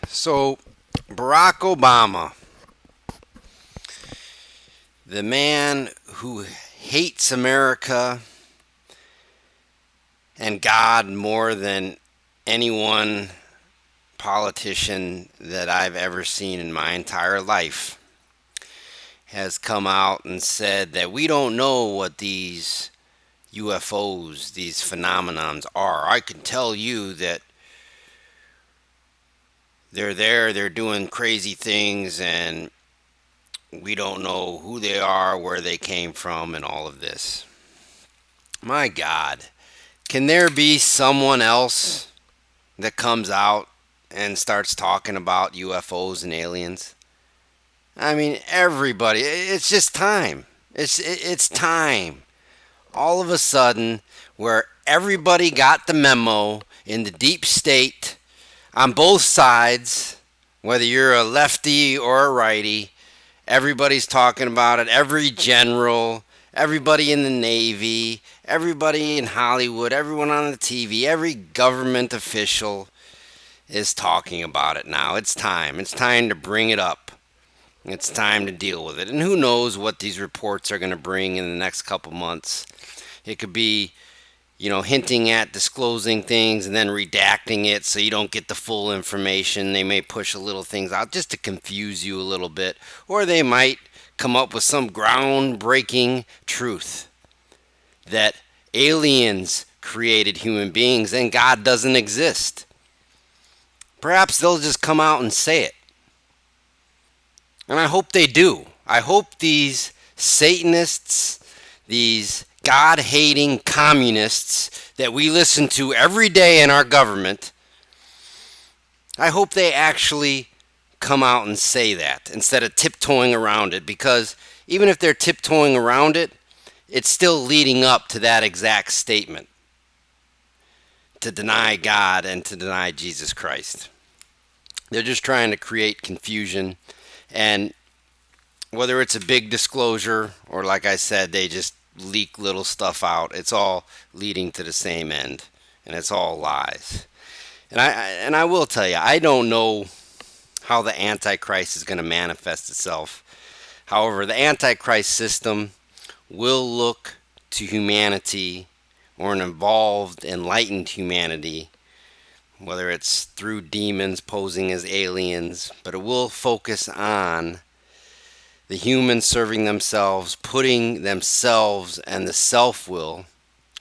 So, Barack Obama, the man who hates America and God more than anyone politician that I've ever seen in my entire life, has come out and said that we don't know what these UFOs, these phenomenons are. I can tell you that they're there, they're doing crazy things, and we don't know who they are, where they came from, and all of this. My God, can there be someone else that comes out and starts talking about UFOs and aliens? I mean, everybody, it's just time. It's time. All of a sudden, where everybody got the memo in the deep state on both sides, whether you're a lefty or a righty, everybody's talking about it. Every general, everybody in the Navy, everybody in Hollywood, everyone on the TV, every government official is talking about it now. It's time. It's time to bring it up. It's time to deal with it. And who knows what these reports are going to bring in the next couple months. It could be, hinting at disclosing things and then redacting it so you don't get the full information. They may push a little things out just to confuse you a little bit, or they might come up with some groundbreaking truth that aliens created human beings and God doesn't exist. Perhaps they'll just come out and say it. And I hope they do. I hope these Satanists, these God hating communists that we listen to every day in our government, I hope they actually come out and say that instead of tiptoeing around it. Because even if they're tiptoeing around it, it's still leading up to that exact statement, to deny God and to deny Jesus Christ. They're just trying to create confusion. And whether it's a big disclosure or, like I said, they just leak little stuff out, it's all leading to the same end, and it's all lies. And I will tell you, I don't know how the Antichrist is going to manifest itself. However, the Antichrist system will look to humanity, or an evolved, enlightened humanity, whether it's through demons posing as aliens, but it will focus on the humans serving themselves, putting themselves and the self will,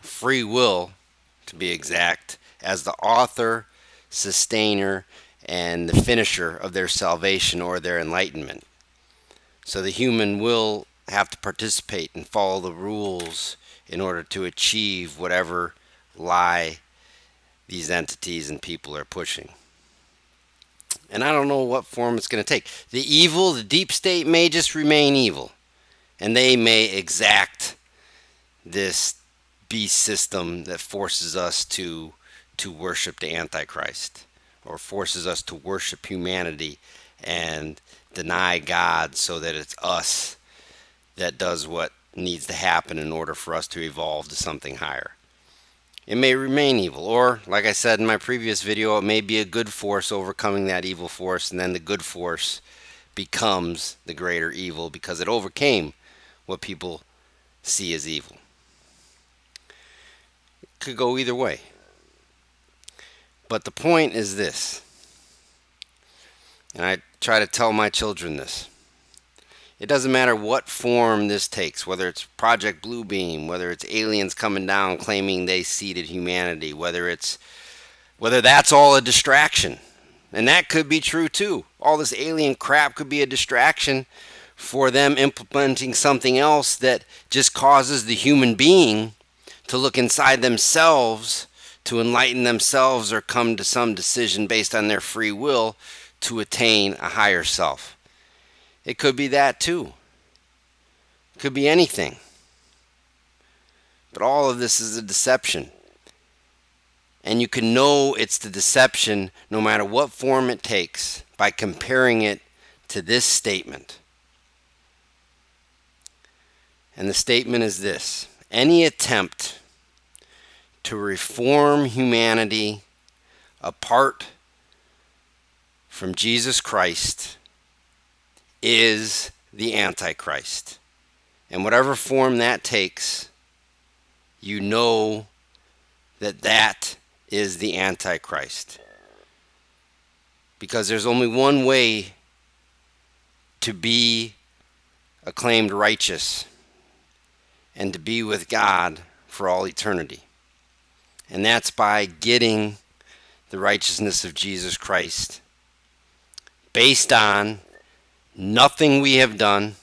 free will to be exact, as the author, sustainer, and the finisher of their salvation or their enlightenment. So the human will have to participate and follow the rules in order to achieve whatever lie these entities and people are pushing. And I don't know what form it's going to take. The evil, the deep state may just remain evil. And they may exact this beast system that forces us to worship the Antichrist, or forces us to worship humanity and deny God, so that it's us that does what needs to happen in order for us to evolve to something higher. It may remain evil, or, like I said in my previous video, it may be a good force overcoming that evil force, and then the good force becomes the greater evil because it overcame what people see as evil. It could go either way. But the point is this, and I try to tell my children this. It doesn't matter what form this takes, whether it's Project Bluebeam, whether it's aliens coming down claiming they seeded humanity, whether that's all a distraction. And that could be true too. All this alien crap could be a distraction for them implementing something else that just causes the human being to look inside themselves, to enlighten themselves, or come to some decision based on their free will to attain a higher self. It could be that too. It could be anything. But all of this is a deception. And you can know it's the deception no matter what form it takes by comparing it to this statement. And the statement is this: any attempt to reform humanity apart from Jesus Christ is the Antichrist. And whatever form that takes, you know that that is the Antichrist. Because there's only one way to be acclaimed righteous and to be with God for all eternity. And that's by getting the righteousness of Jesus Christ based on nothing we have done,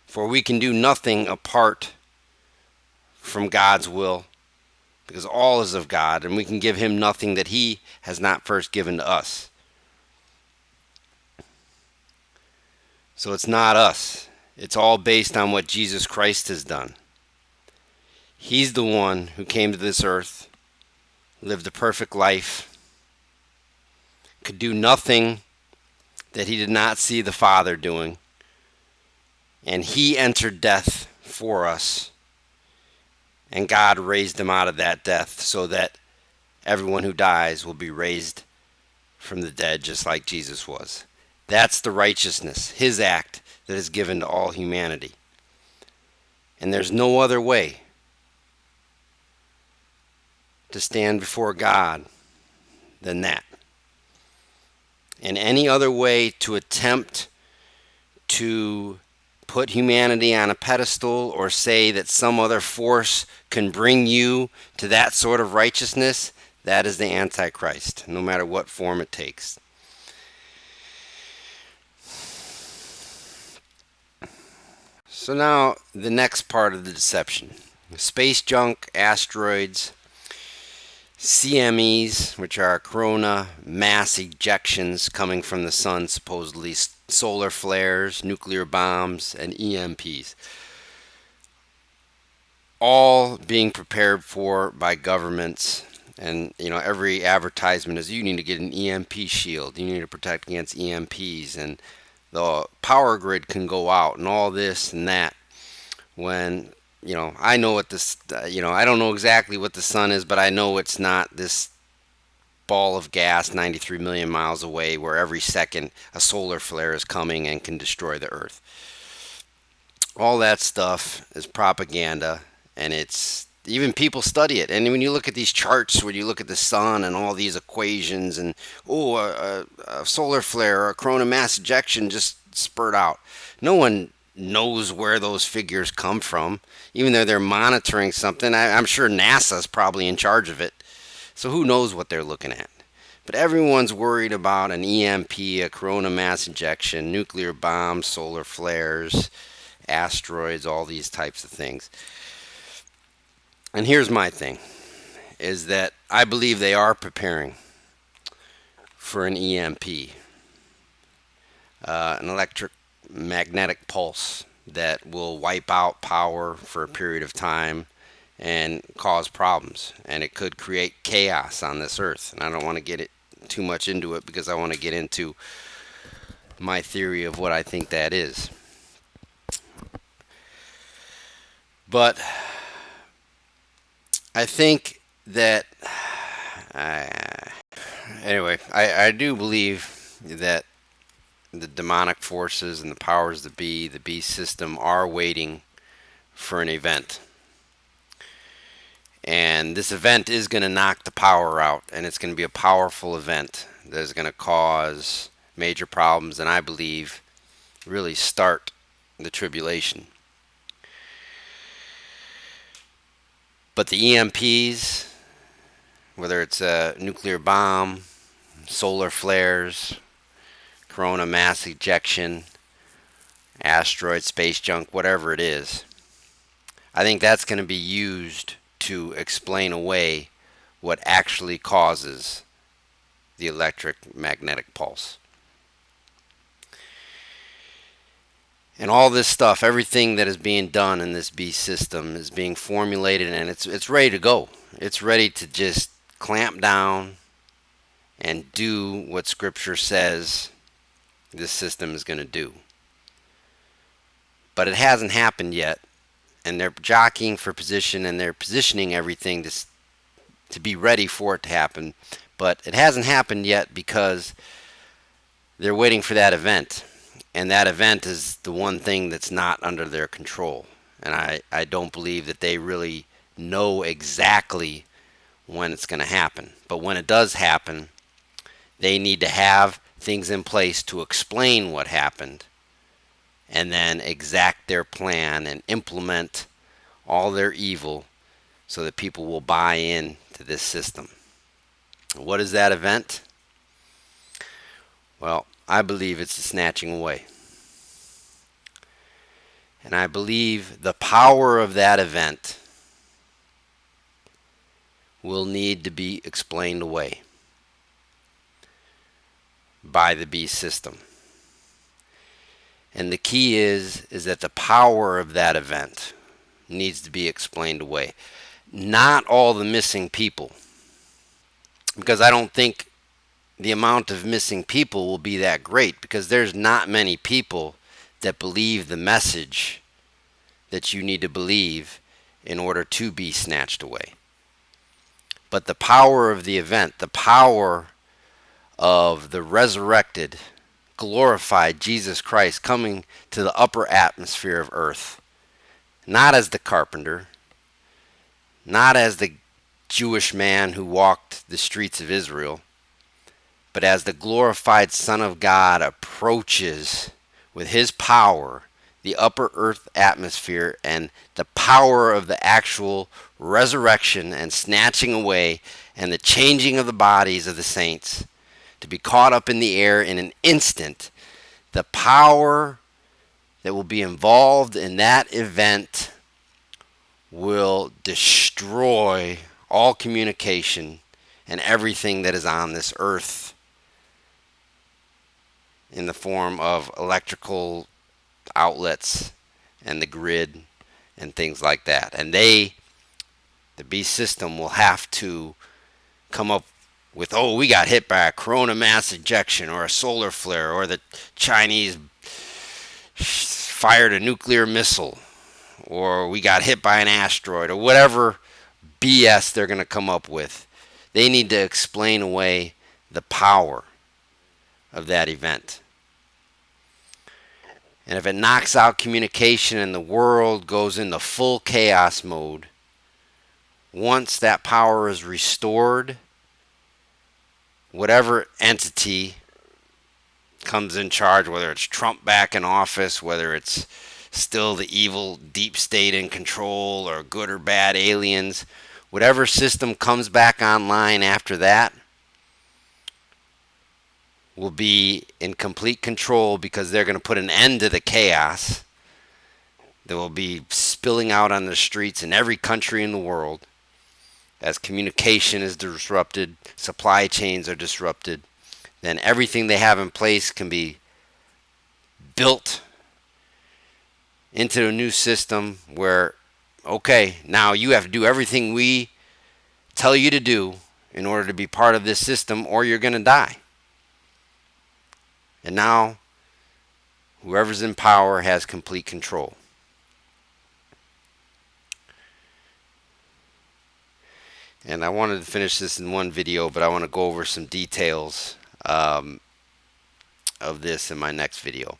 for we can do nothing apart from God's will, because all is of God, and we can give him nothing that he has not first given to us. So it's not us. It's all based on what Jesus Christ has done. He's the one who came to this earth, lived a perfect life, could do nothing that he did not see the Father doing, and he entered death for us, and God raised him out of that death so that everyone who dies will be raised from the dead just like Jesus was. That's the righteousness, his act that is given to all humanity. And there's no other way to stand before God than that. And any other way to attempt to put humanity on a pedestal or say that some other force can bring you to that sort of righteousness, that is the Antichrist, no matter what form it takes. So now the next part of the deception. Space junk, asteroids, CMEs, which are corona mass ejections coming from the sun, supposedly solar flares, nuclear bombs, and EMPs. All being prepared for by governments. And, every advertisement is, you need to get an EMP shield. You need to protect against EMPs. And the power grid can go out and all this and that. When, I know what this, I don't know exactly what the sun is, but I know it's not this ball of gas 93 million miles away where every second a solar flare is coming and can destroy the earth. All that stuff is propaganda, and it's even people study it. And when you look at these charts, when you look at the sun and all these equations, and a solar flare or a corona mass ejection just spurred out. No one knows where those figures come from, even though they're monitoring something. I'm sure NASA's probably in charge of it. So who knows what they're looking at? But everyone's worried about an EMP, a corona mass ejection, nuclear bombs, solar flares, asteroids, all these types of things. And here's my thing, is that I believe they are preparing for an EMP, an electromagnetic pulse that will wipe out power for a period of time and cause problems. And it could create chaos on this earth. And I don't want to get too much into it because I want to get into my theory of what I think that is. But I think that, anyway, I do believe that the demonic forces and the powers that be, the beast system, are waiting for an event. And this event is going to knock the power out, and it's going to be a powerful event that is going to cause major problems, and I believe really start the tribulation. But the EMPs, whether it's a nuclear bomb, solar flares, corona mass ejection, asteroid, space junk, whatever it is, I think that's going to be used to explain away what actually causes the electromagnetic pulse. And all this stuff, everything that is being done in this beast system is being formulated, and it's ready to go. It's ready to just clamp down and do what Scripture says this system is going to do. But it hasn't happened yet, and they're jockeying for position, and they're positioning everything to be ready for it to happen. But it hasn't happened yet because they're waiting for that event. And that event is the one thing that's not under their control. And I don't believe that they really know exactly when it's going to happen. But when it does happen, they need to have things in place to explain what happened and then exact their plan and implement all their evil so that people will buy in to this system. What is that event? Well, I believe it's the snatching away. And I believe the power of that event will need to be explained away by the beast system. And the key is that the power of that event needs to be explained away. Not all the missing people. Because I don't think the amount of missing people will be that great, because there's not many people that believe the message that you need to believe in order to be snatched away. But the power of the event, the power of the resurrected, glorified Jesus Christ coming to the upper atmosphere of earth, not as the carpenter, not as the Jewish man who walked the streets of Israel, but as the glorified Son of God approaches with his power the upper earth atmosphere, and the power of the actual resurrection and snatching away and the changing of the bodies of the saints to be caught up in the air in an instant, the power that will be involved in that event will destroy all communication and everything that is on this earth in the form of electrical outlets and the grid and things like that. And the beast system, will have to come up with, oh, we got hit by a corona mass ejection or a solar flare, or the Chinese fired a nuclear missile, or we got hit by an asteroid, or whatever BS they're going to come up with. They need to explain away the power of that event. And if it knocks out communication and the world goes into full chaos mode, once that power is restored, whatever entity comes in charge, whether it's Trump back in office, whether it's still the evil deep state in control, or good or bad aliens, whatever system comes back online after that will be in complete control, because they're going to put an end to the chaos that will be spilling out on the streets in every country in the world as communication is disrupted, supply chains are disrupted. Then everything they have in place can be built into a new system where, okay, now you have to do everything we tell you to do in order to be part of this system, or you're going to die. And now, whoever's in power has complete control. And I wanted to finish this in one video, but I want to go over some details of this in my next video.